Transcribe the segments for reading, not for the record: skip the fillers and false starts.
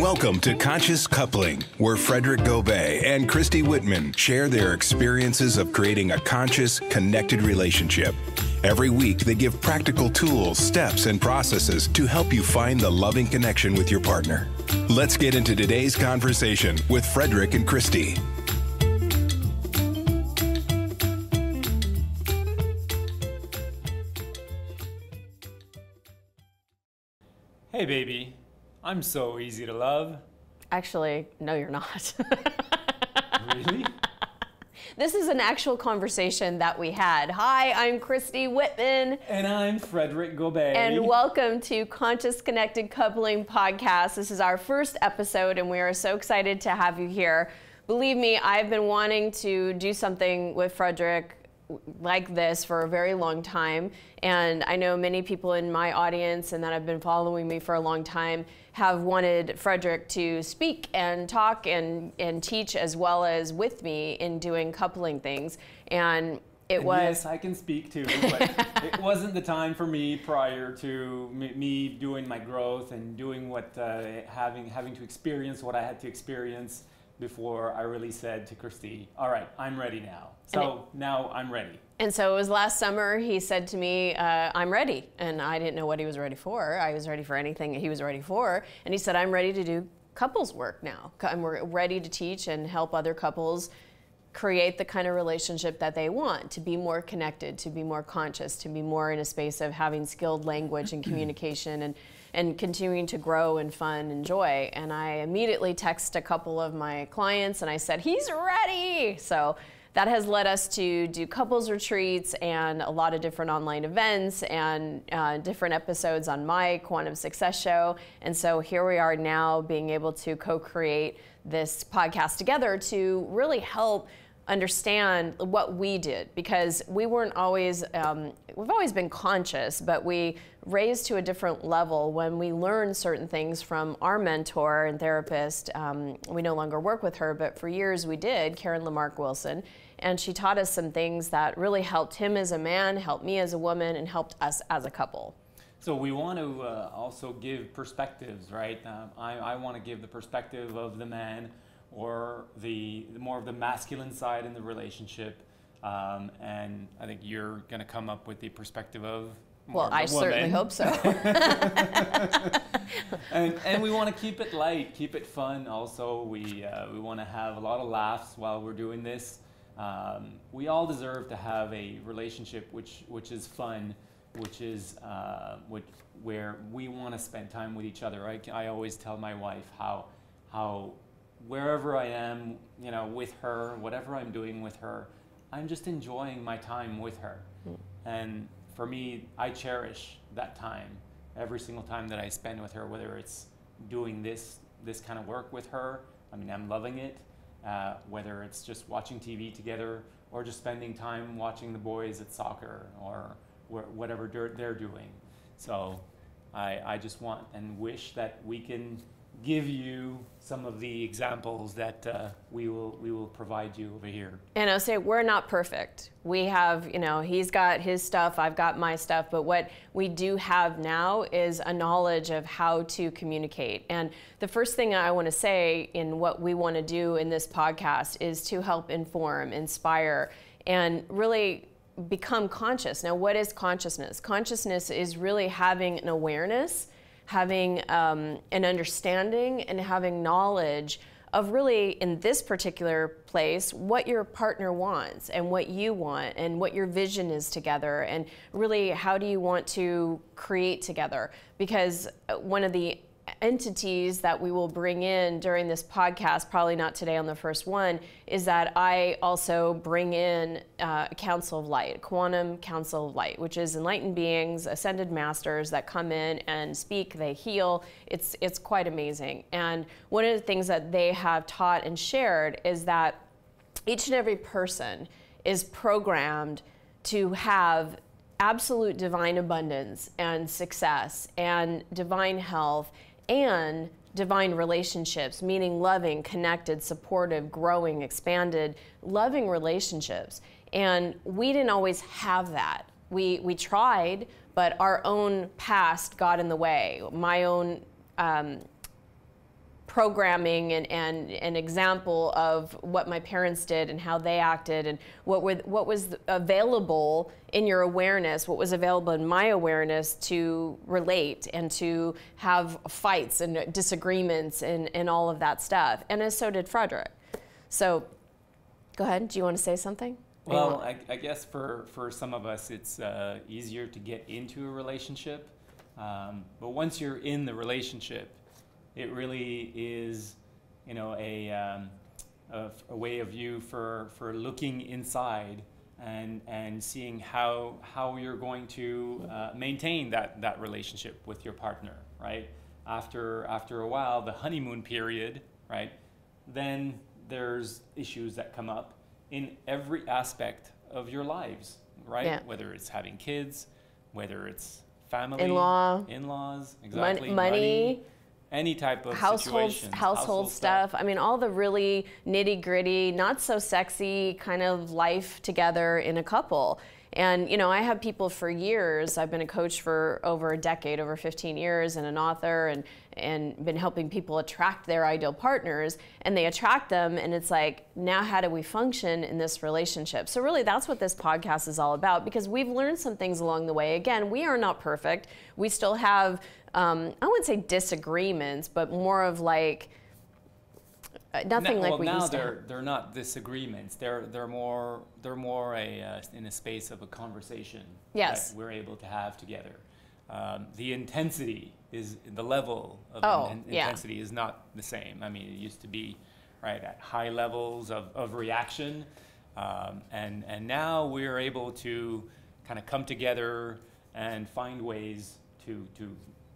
Welcome to Conscious Coupling, where Frederick Gobet and Christy Whitman share their experiences of creating a conscious, connected relationship. Every week, they give practical tools, steps, and processes to help you find the loving connection with your partner. Let's get into today's conversation with Frederick and Christy. Hey baby, I'm so easy to love. Actually, no, you're not. Really? This is an actual conversation that we had. Hi, I'm Christy Whitman. And I'm Frederick Gobet. And welcome to Conscious Connected Coupling Podcast. This is our first episode, and we are so excited to have you here. Believe me, I've been wanting to do something with Frederick like this for a very long time, and I know many people in my audience and that have been following me for a long time have wanted Frederick to speak and talk and teach as well as with me in doing coupling things. And yes, I can speak too, but it wasn't the time for me prior to me doing my growth and doing what having to experience what I had to experience before I really said to Christy, all right, I'm ready now. So now I'm ready. And so it was last summer, he said to me, I'm ready. And I didn't know what he was ready for. I was ready for anything he was ready for. And he said, I'm ready to do couples work now. I'm ready to teach and help other couples create the kind of relationship that they want, to be more connected, to be more conscious, to be more in a space of having skilled language and communication and continuing to grow in fun and joy. And I immediately texted a couple of my clients and I said, he's ready. So that has led us to do couples retreats and a lot of different online events and different episodes on my Quantum Success show. And so here we are now being able to co-create this podcast together to really help understand what we did, because we weren't always, we've always been conscious, but we raised to a different level when we learned certain things from our mentor and therapist. We no longer work with her, but for years we did, Karen Lamarck Wilson, and she taught us some things that really helped him as a man, helped me as a woman, and helped us as a couple. So we want to also give perspectives, right? I want to give the perspective of the man, or the more of the masculine side in the relationship, and I think you're going to come up with the perspective of more of the woman. Certainly hope so. and we want to keep it light, keep it fun. Also, we want to have a lot of laughs while we're doing this. We all deserve to have a relationship which is fun, which is where we want to spend time with each other. I always tell my wife how wherever I am, with her, whatever I'm doing with her, I'm just enjoying my time with her. And for me, I cherish that time, every single time that I spend with her, whether it's doing this kind of work with her. I mean, I'm loving it. Whether it's just watching TV together or just spending time watching the boys at soccer or whatever they're doing. So I just want and wish that we can give you some of the examples that we will provide you over here. And I'll say we're not perfect. We have, he's got his stuff, I've got my stuff, but what we do have now is a knowledge of how to communicate. And the first thing I want to say in what we want to do in this podcast is to help inform, inspire, and really become conscious. Now, what is consciousness? Consciousness is really having an awareness, having an understanding, and having knowledge of really, in this particular place, what your partner wants and what you want and what your vision is together, and really how do you want to create together. Because one of the entities that we will bring in during this podcast, probably not today on the first one, is that I also bring in a council of light, quantum council of light, which is enlightened beings, ascended masters that come in and speak, they heal. It's quite amazing. And one of the things that they have taught and shared is that each and every person is programmed to have absolute divine abundance and success and divine health and divine relationships, meaning loving, connected, supportive, growing, expanded, loving relationships. And we didn't always have that. We tried, but our own past got in the way. My own programming and an example of what my parents did and how they acted and what was available in your awareness, what was available in my awareness to relate and to have fights and disagreements and all of that stuff. And so did Frederick. So go ahead, do you want to say something? Well, I guess for some of us it's easier to get into a relationship, but once you're in the relationship, it really is, you know, a way of view for looking inside and seeing how you're going to maintain that relationship with your partner, right? After a while, the honeymoon period, right? Then there's issues that come up in every aspect of your lives, right? Yeah. Whether it's having kids, whether it's family, in-laws, exactly, money, any type of household stuff. I mean, all the really nitty-gritty, not so sexy kind of life together in a couple. And, you know, I have people for years. I've been a coach for over a decade, over 15 years, and an author, and been helping people attract their ideal partners. And they attract them, and it's like, now how do we function in this relationship? So really, that's what this podcast is all about, because we've learned some things along the way. Again, we are not perfect. We still have, I wouldn't say disagreements, but more of like, nothing like we used to. Well, now they're not disagreements. They're more in a space of a conversation. Yes. That we're able to have together. The intensity is the level of intensity is not the same. I mean, it used to be right at high levels of reaction, and now we're able to kind of come together and find ways to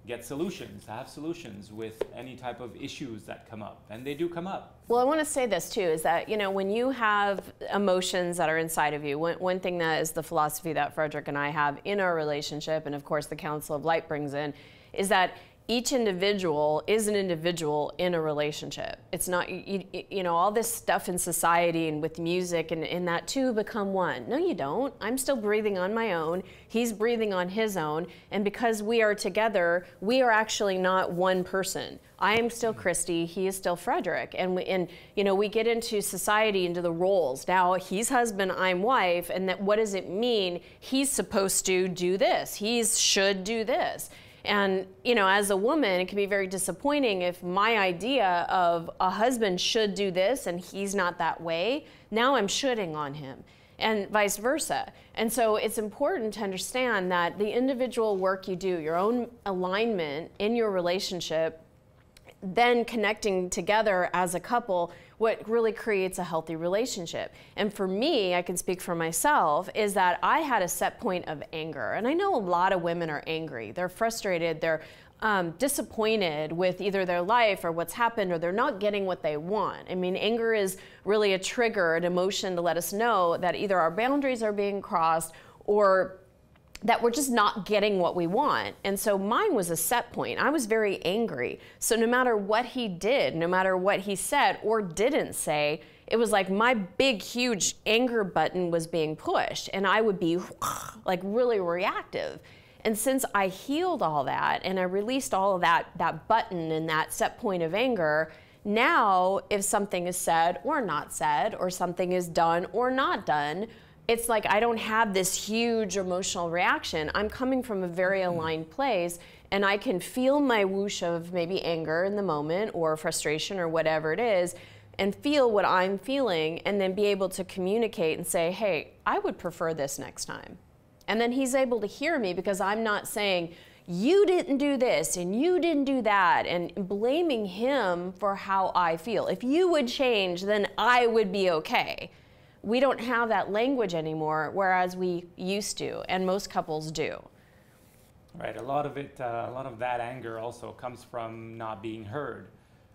get solutions, have solutions with any type of issues that come up, and they do come up. Well, I want to say this too, is that, you know, when you have emotions that are inside of you, one thing that is the philosophy that Frederick and I have in our relationship, and of course the Council of Light brings in, is that each individual is an individual in a relationship. It's not, you know, all this stuff in society and with music and that two become one. No, you don't. I'm still breathing on my own. He's breathing on his own. And because we are together, we are actually not one person. I am still Christy, he is still Frederick. And you know, we get into society, into the roles. Now, he's husband, I'm wife, and that what does it mean? He's supposed to do this. He should do this. And, you know, as a woman, it can be very disappointing if my idea of a husband should do this and he's not that way, now I'm shoulding on him, and vice versa. And so it's important to understand that the individual work you do, your own alignment in your relationship, then connecting together as a couple, what really creates a healthy relationship. And for me, I can speak for myself, is that I had a set point of anger. And I know a lot of women are angry. They're frustrated. They're disappointed with either their life or what's happened, or they're not getting what they want. I mean, anger is really a trigger, an emotion to let us know that either our boundaries are being crossed or that we're just not getting what we want. And so mine was a set point. I was very angry. So no matter what he did, no matter what he said or didn't say, it was like my big, huge anger button was being pushed, and I would be like really reactive. And since I healed all that and I released all of that button and that set point of anger, now if something is said or not said, or something is done or not done, it's like I don't have this huge emotional reaction. I'm coming from a very aligned place, and I can feel my whoosh of maybe anger in the moment or frustration or whatever it is, and feel what I'm feeling, and then be able to communicate and say, hey, I would prefer this next time. And then he's able to hear me because I'm not saying, you didn't do this and you didn't do that, and blaming him for how I feel. If you would change, then I would be okay. We don't have that language anymore, whereas we used to, and most couples do. Right, a lot of that anger also comes from not being heard.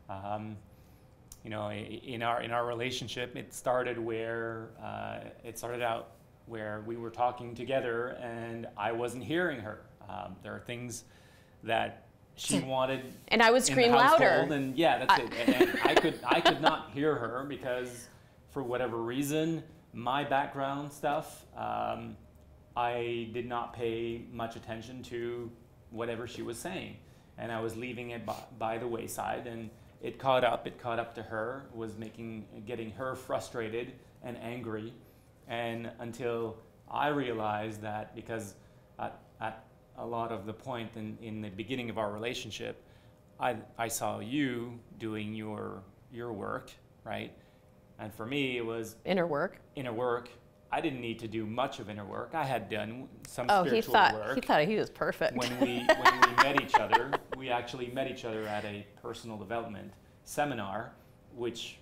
You know, in our relationship, it started out where we were talking together and I wasn't hearing her. There are things that she wanted, and I would scream louder. And yeah, that's it. And I could not hear her because, for whatever reason, my background stuff, I did not pay much attention to whatever she was saying, and I was leaving it by the wayside, it caught up to her, was getting her frustrated and angry, and until I realized that, because at a lot of the point in the beginning of our relationship, I saw you doing your work, right? And for me, it was inner work. I didn't need to do much of inner work. I had done some Oh, spiritual work. he thought he was perfect. When we met each other, we actually met each other at a personal development seminar, which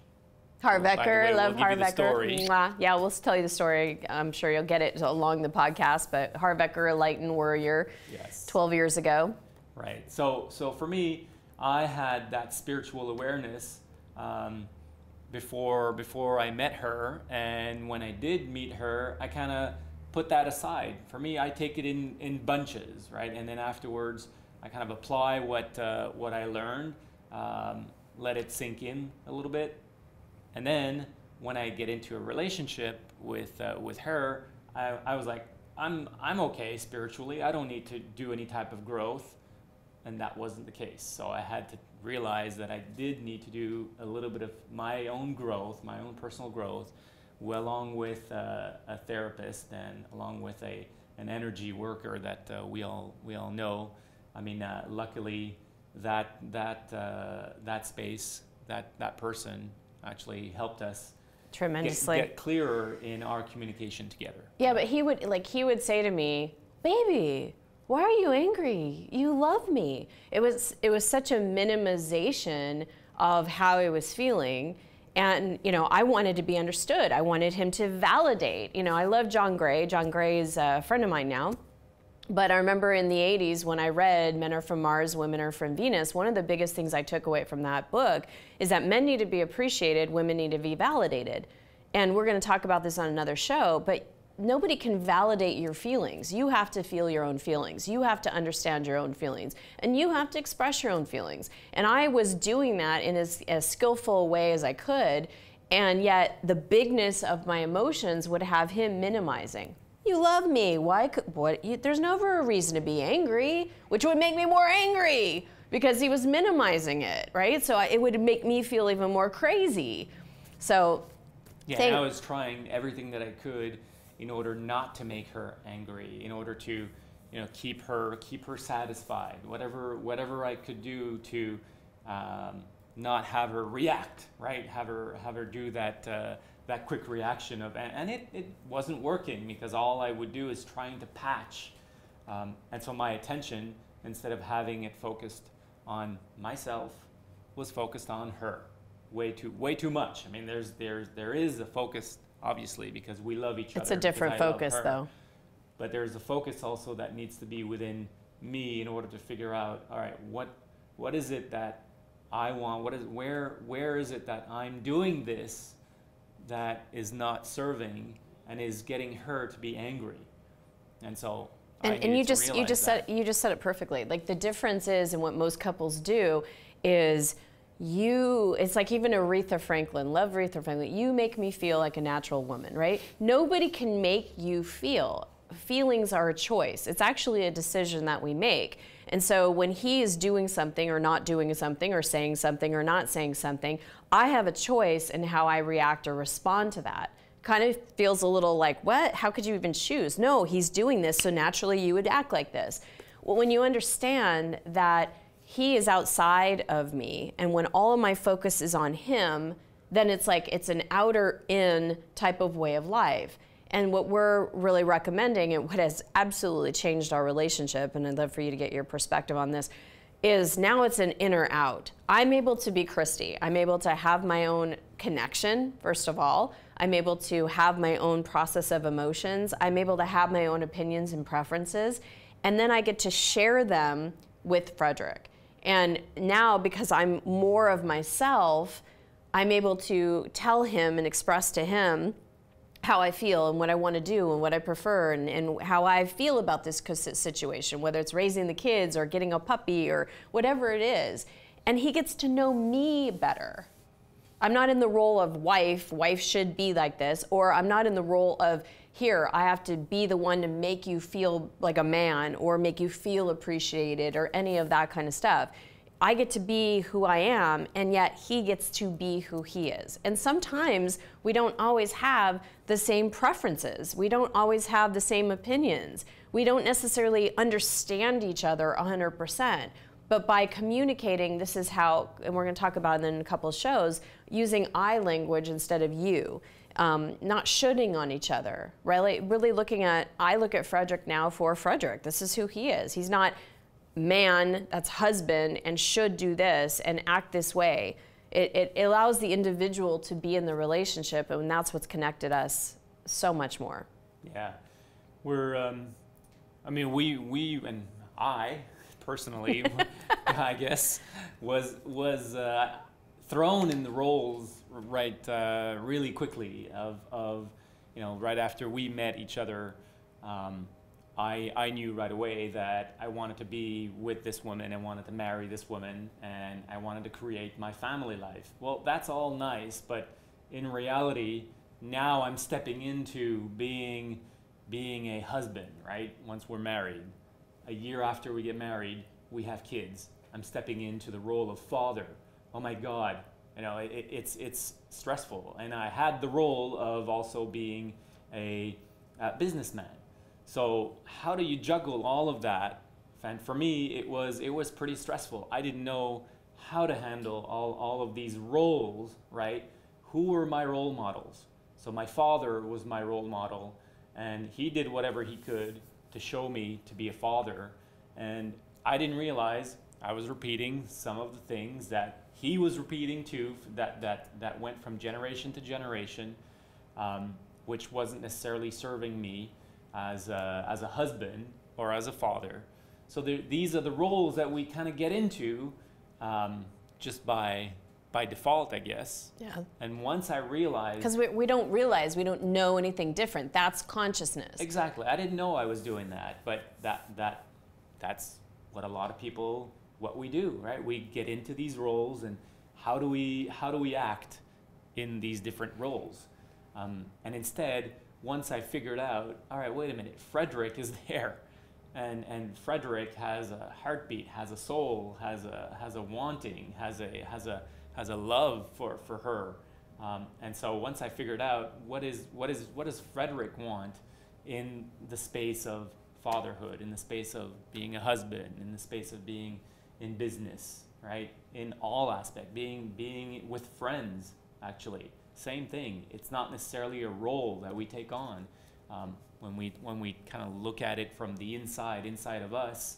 Harbecker, love we'll Harbecker. Mwah. Yeah, we'll tell you the story. I'm sure you'll get it along the podcast. But Harbecker, Enlightened Warrior, yes, 12 years ago. Right. So for me, I had that spiritual awareness before I met her, and when I did meet her, I kind of put that aside. For me, I take it in bunches, right? And then afterwards, I kind of apply what I learned, let it sink in a little bit, and then when I get into a relationship with her, I was like, I'm okay spiritually. I don't need to do any type of growth, and that wasn't the case. So I had to realize that I did need to do a little bit of my own growth, my own personal growth, along with a therapist and along with an energy worker that we all know. I mean, luckily that space, that person actually helped us tremendously get clearer in our communication together. Yeah, but he would say to me, "Baby, why are you angry? You love me." It was such a minimization of how I was feeling. And, I wanted to be understood. I wanted him to validate. I love John Gray. John Gray is a friend of mine now. But I remember in the 80s when I read Men Are From Mars, Women Are From Venus, one of the biggest things I took away from that book is that men need to be appreciated, women need to be validated. And we're going to talk about this on another show, but nobody can validate your feelings. You have to feel your own feelings. You have to understand your own feelings. And you have to express your own feelings. And I was doing that in as skillful a way as I could, and yet the bigness of my emotions would have him minimizing. You love me. There's never a reason to be angry, which would make me more angry because he was minimizing it, right? So it would make me feel even more crazy. So yeah, I was trying everything that I could in order not to make her angry, in order to, keep her satisfied. Whatever I could do to not have her react, right? Have her do that quick reaction and it wasn't working because all I would do is trying to patch, and so my attention, instead of having it focused on myself, was focused on her way too much. I mean, there is a focus, obviously, because we love each other. It's a different focus, though. But there's a focus also that needs to be within me in order to figure out, all right, what is it that I want? Where is it that I'm doing this that is not serving and is getting her to be angry? And so you just said it perfectly. Like, the difference is, and what most couples do is it's like even Aretha Franklin, love Aretha Franklin, you make me feel like a natural woman, right? Nobody can make you feel. Feelings are a choice. It's actually a decision that we make. And so when he is doing something or not doing something or saying something or not saying something, I have a choice in how I react or respond to that. Kind of feels a little like, what? How could you even choose? No, he's doing this, so naturally you would act like this. Well, when you understand that he is outside of me, and when all of my focus is on him, then it's like it's an outer in type of way of life. And what we're really recommending, and what has absolutely changed our relationship, and I'd love for you to get your perspective on this, is now it's an inner out. I'm able to be Christy. I'm able to have my own connection, first of all. I'm able to have my own process of emotions. I'm able to have my own opinions and preferences. And then I get to share them with Frederick. And now, because I'm more of myself, I'm able to tell him and express to him how I feel and what I want to do and what I prefer and how I feel about this situation, whether it's raising the kids or getting a puppy or whatever it is. And he gets to know me better. I'm not in the role of wife should be like this, or I'm not in the role of, here, I have to be the one to make you feel like a man or make you feel appreciated or any of that kind of stuff. I get to be who I am, and yet he gets to be who he is. And sometimes we don't always have the same preferences. We don't always have the same opinions. We don't necessarily understand each other 100%. But by communicating, this is how, and we're going to talk about it in a couple of shows, using I language instead of you. Not shoulding on each other, really looking at, I look at Frederick now for Frederick. This is who he is. He's not man, that's husband, and should do this and act this way. It allows the individual to be in the relationship, and that's what's connected us so much more. Yeah, we're, I mean, we and I personally, I guess, was thrown in the roles really quickly of you know, right after we met each other. I knew right away that I wanted to be with this woman, I wanted to marry this woman, and I wanted to create my family life. Well, that's all nice, but in reality, now I'm stepping into being a husband, right? Once we're married. A year after we get married, we have kids. I'm stepping into the role of father. Oh my God, you know, it's stressful. And I had the role of also being a businessman. So how do you juggle all of that? And for me, it was pretty stressful. I didn't know how to handle all of these roles, right? Who were my role models? So my father was my role model, and he did whatever he could to show me to be a father. And I didn't realize I was repeating some of the things that he was repeating too, that went from generation to generation, which wasn't necessarily serving me as a husband or as a father. So these are the roles that we kind of get into just by default, I guess. Yeah. And once I realized... Because we don't realize, we don't know anything different. That's consciousness. Exactly. I didn't know I was doing that, but that's what a lot of people, what we do, right? We get into these roles, and how do we act in these different roles? And instead, once I figured out, all right, wait a minute, Frederick is there, and Frederick has a heartbeat, has a soul, has a wanting, has a love for her, and so once I figured out what does Frederick want in the space of fatherhood, in the space of being a husband, in the space of being in business, right? In all aspects, being with friends, actually. Same thing. It's not necessarily a role that we take on. When we kind of look at it from the inside of us,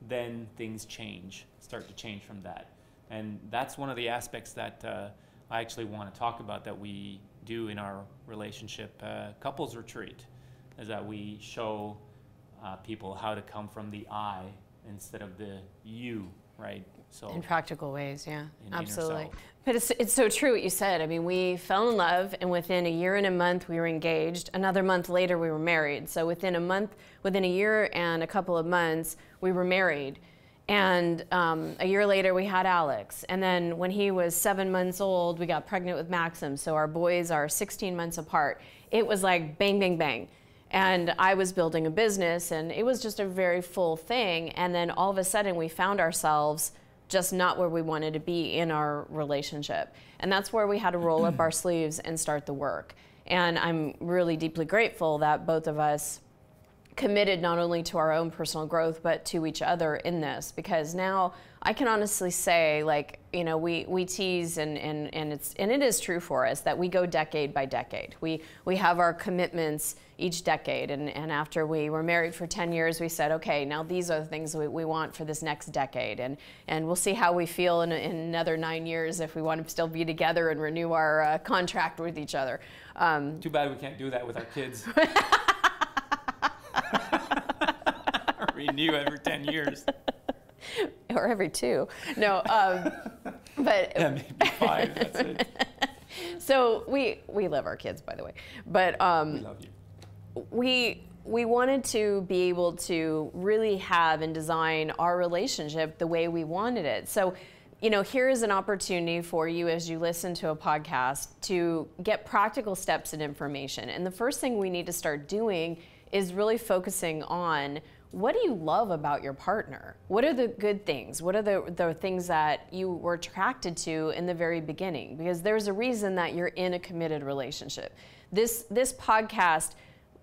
then things start to change from that. And that's one of the aspects that I actually want to talk about that we do in our relationship couples retreat, is that we show people how to come from the I instead of the you, right? So in practical ways, yeah, absolutely. But it's so true what you said. I mean, we fell in love, and within a year and a month we were engaged. Another month later we were married. So within a year and a couple of months we were married. And a year later we had Alex. And then when he was 7 months old, we got pregnant with Maxim. So our boys are 16 months apart. It was like bang, bang, bang. And I was building a business, and it was just a very full thing. And then all of a sudden we found ourselves just not where we wanted to be in our relationship. And that's where we had to roll up our sleeves and start the work. And I'm really deeply grateful that both of us committed not only to our own personal growth, but to each other in this, because now I can honestly say, like, you know, we tease and it is true for us that we go decade by decade. We have our commitments each decade, and after we were married for 10 years, we said, okay, now these are the things we want for this next decade, and we'll see how we feel in another 9 years if we want to still be together and renew our contract with each other. Too bad we can't do that with our kids. Renew every 10 years. Or every 2. No, but yeah, maybe 5, that's it. So we love our kids, by the way. But we love you. We wanted to be able to really have and design our relationship the way we wanted it. So, you know, here is an opportunity for you as you listen to a podcast to get practical steps and information. And the first thing we need to start doing is really focusing on what do you love about your partner? What are the good things? What are the things that you were attracted to in the very beginning? Because there's a reason that you're in a committed relationship. This podcast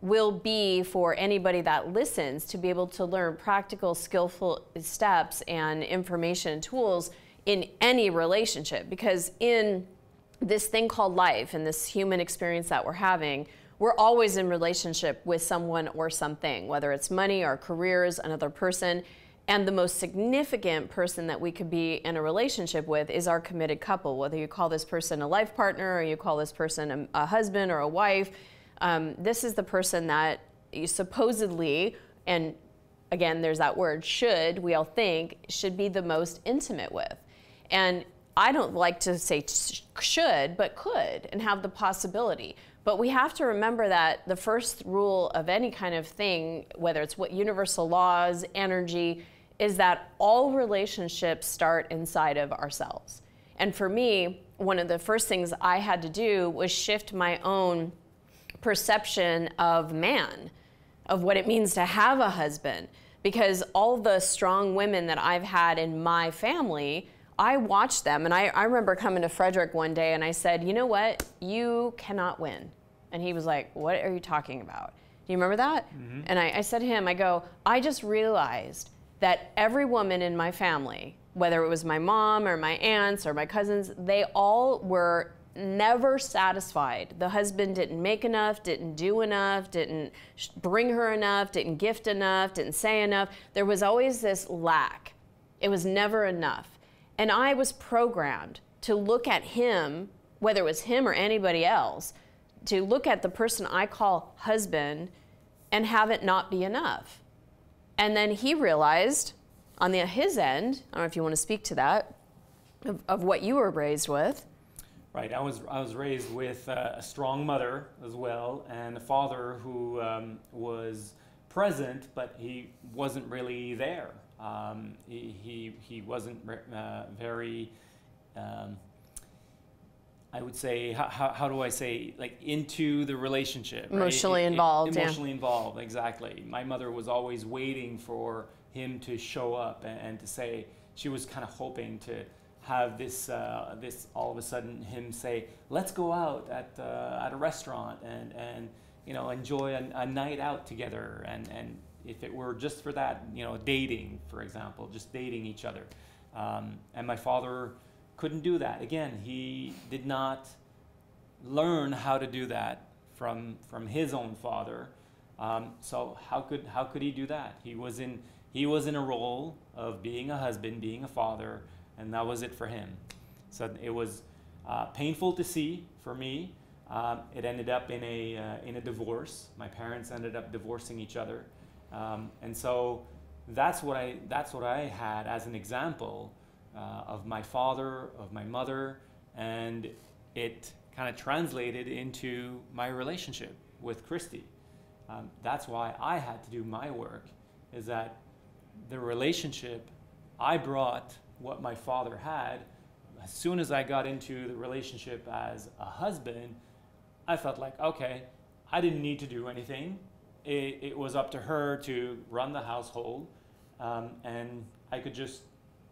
will be for anybody that listens to be able to learn practical, skillful steps and information and tools in any relationship. Because in this thing called life and this human experience that we're having, we're always in relationship with someone or something, whether it's money, our careers, another person. And the most significant person that we could be in a relationship with is our committed couple, whether you call this person a life partner or you call this person a husband or a wife. This is the person that you supposedly, and again, there's that word should, we all think, should be the most intimate with. And I don't like to say should, but could, and have the possibility. But we have to remember that the first rule of any kind of thing, whether it's what universal laws, energy, is that all relationships start inside of ourselves. And for me, one of the first things I had to do was shift my own perception of man, of what it means to have a husband. Because all the strong women that I've had in my family, I watched them, and I remember coming to Frederick one day and I said, you know what, you cannot win. And he was like, what are you talking about? Do you remember that? Mm-hmm. And I said to him, I go, I just realized that every woman in my family, whether it was my mom or my aunts or my cousins, they all were never satisfied. The husband didn't make enough, didn't do enough, didn't bring her enough, didn't gift enough, didn't say enough. There was always this lack. It was never enough. And I was programmed to look at him, whether it was him or anybody else, to look at the person I call husband and have it not be enough. And then he realized on his end, I don't know if you want to speak to that, of what you were raised with. Right, I was raised with a strong mother as well, and a father who was present, but he wasn't really there. He wasn't very, I would say, how do I say, like, into the relationship. Emotionally involved. Emotionally involved, exactly. My mother was always waiting for him to show up and to say, she was kind of hoping to have this all of a sudden him say, let's go out at a restaurant and you know, enjoy a night out together, and if it were just for that, you know, dating, for example, just dating each other. And my father couldn't do that. Again, he did not learn how to do that from his own father. So how could he do that? He was in a role of being a husband, being a father, and that was it for him. So it was painful to see for me. It ended up in a divorce. My parents ended up divorcing each other. And so that's what I had as an example of my father, of my mother, and it kind of translated into my relationship with Christy. That's why I had to do my work, is that the relationship, I brought what my father had. As soon as I got into the relationship as a husband, I felt like, okay, I didn't need to do anything. It was up to her to run the household, and I could just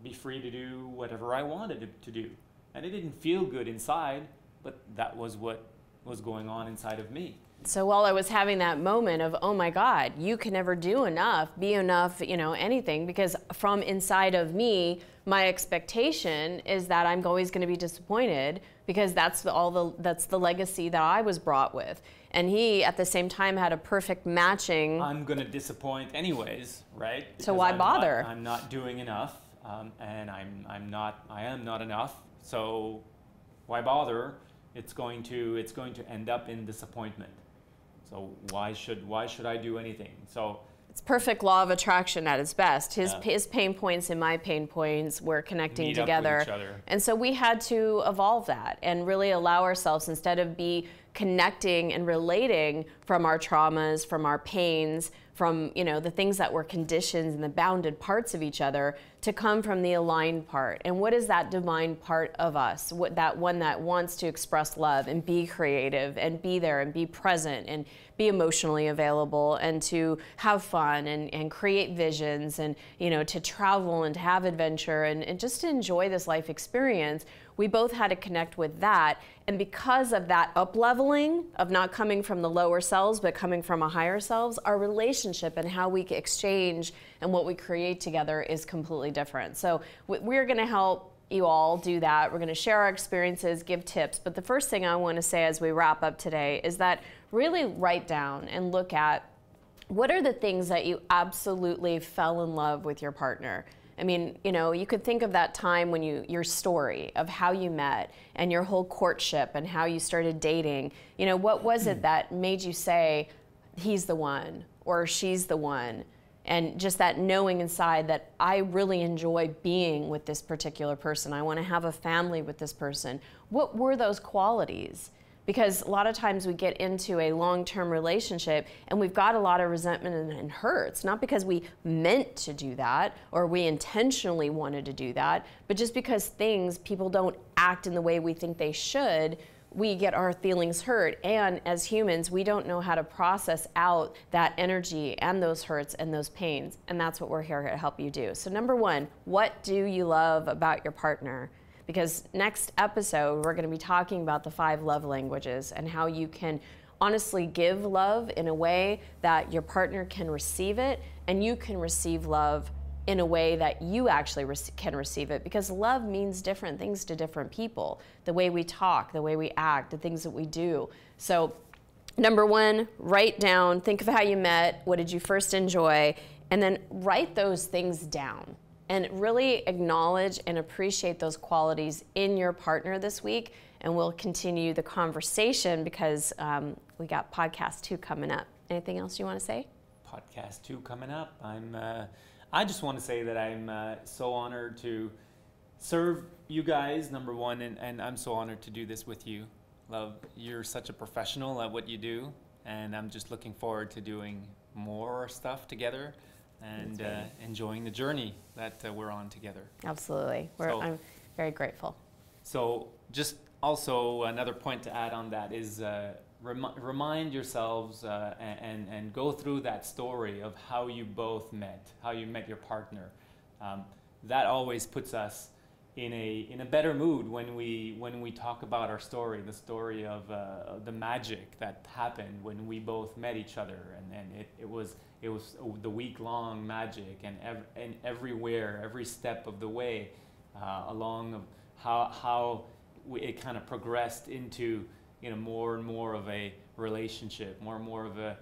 be free to do whatever I wanted to do. And it didn't feel good inside, but that was what was going on inside of me. So while I was having that moment of, oh my God, you can never do enough, be enough, you know, anything, because from inside of me, my expectation is that I'm always going to be disappointed, because that's the legacy that I was brought with. And he, at the same time, had a perfect matching. I'm going to disappoint anyways, right? So why bother? I'm not doing enough, and I am not enough. So why bother? It's going to end up in disappointment. So why should I do anything? So it's perfect law of attraction at its best. His pain points and my pain points were connecting meet together. up with each other. And so we had to evolve that and really allow ourselves, instead of be connecting and relating from our traumas, from our pains, from, you know, the things that were conditioned and the bounded parts of each other, to come from the aligned part. And what is that divine part of us? What, that one that wants to express love and be creative and be there and be present and be emotionally available and to have fun and create visions and, you know, to travel and to have adventure and just to enjoy this life experience. We both had to connect with that. And because of that up-leveling of not coming from the lower selves, but coming from a higher selves, our relationship and how we exchange and what we create together is completely different. So we're going to help you all do that. We're going to share our experiences, give tips. But the first thing I want to say as we wrap up today is that really write down and look at what are the things that you absolutely fell in love with your partner. I mean, you know, you could think of that time when your story of how you met and your whole courtship and how you started dating. You know, what was it that made you say, he's the one or she's the one? And just that knowing inside that I really enjoy being with this particular person. I want to have a family with this person. What were those qualities? Because a lot of times we get into a long-term relationship and we've got a lot of resentment and hurts, not because we meant to do that or we intentionally wanted to do that, but just because people don't act in the way we think they should, we get our feelings hurt. And as humans, we don't know how to process out that energy and those hurts and those pains. And that's what we're here to help you do. So number one, what do you love about your partner? Because next episode, we're going to be talking about the 5 love languages and how you can honestly give love in a way that your partner can receive it, and you can receive love in a way that you actually can receive it, because love means different things to different people. The way we talk, the way we act, the things that we do. So number one, write down, think of how you met, what did you first enjoy, and then write those things down. And really acknowledge and appreciate those qualities in your partner this week. And we'll continue the conversation because we got podcast 2 coming up. Anything else you want to say? Podcast 2 coming up. I just want to say that I'm so honored to serve you guys, number one, and I'm so honored to do this with you. Love, you're such a professional at what you do, and I'm just looking forward to doing more stuff together. And enjoying the journey that we're on together. Absolutely. I'm very grateful. So just also another point to add on that is remind yourselves and go through that story of how you both met, how you met your partner. That always puts us in a better mood when we talk about our story, the story of the magic that happened when we both met each other, and it was the week-long magic, and everywhere, every step of the way along of how it kind of progressed into, you know, more and more of a relationship, more and more of a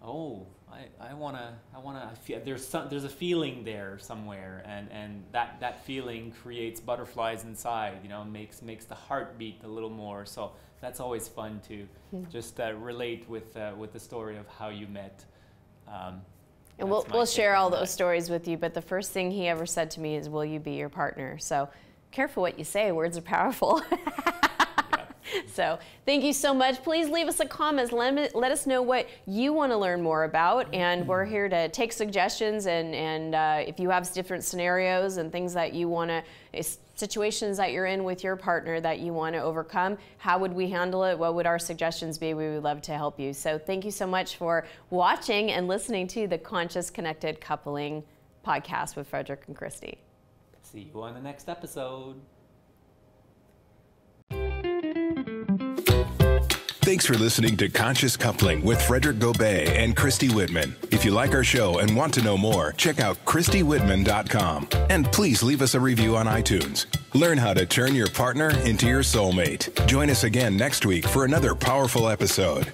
I wanna feel, there's a feeling there somewhere, and that feeling creates butterflies inside, you know, makes the heart beat a little more. So that's always fun to just relate with the story of how you met. And we'll share all those stories with you, but the first thing he ever said to me is, will you be your partner? So careful what you say, words are powerful. So thank you so much. Please leave us a comment. Let us know what you want to learn more about, and we're here to take suggestions, and if you have different scenarios and things that you want to, situations that you're in with your partner that you want to overcome, how would we handle it? What would our suggestions be? We would love to help you. So thank you so much for watching and listening to the Conscious Connected Coupling podcast with Frederick and Christy. See you on the next episode. Thanks for listening to Conscious Coupling with Frederick Gobet and Christy Whitman. If you like our show and want to know more, check out ChristyWhitman.com. And please leave us a review on iTunes. Learn how to turn your partner into your soulmate. Join us again next week for another powerful episode.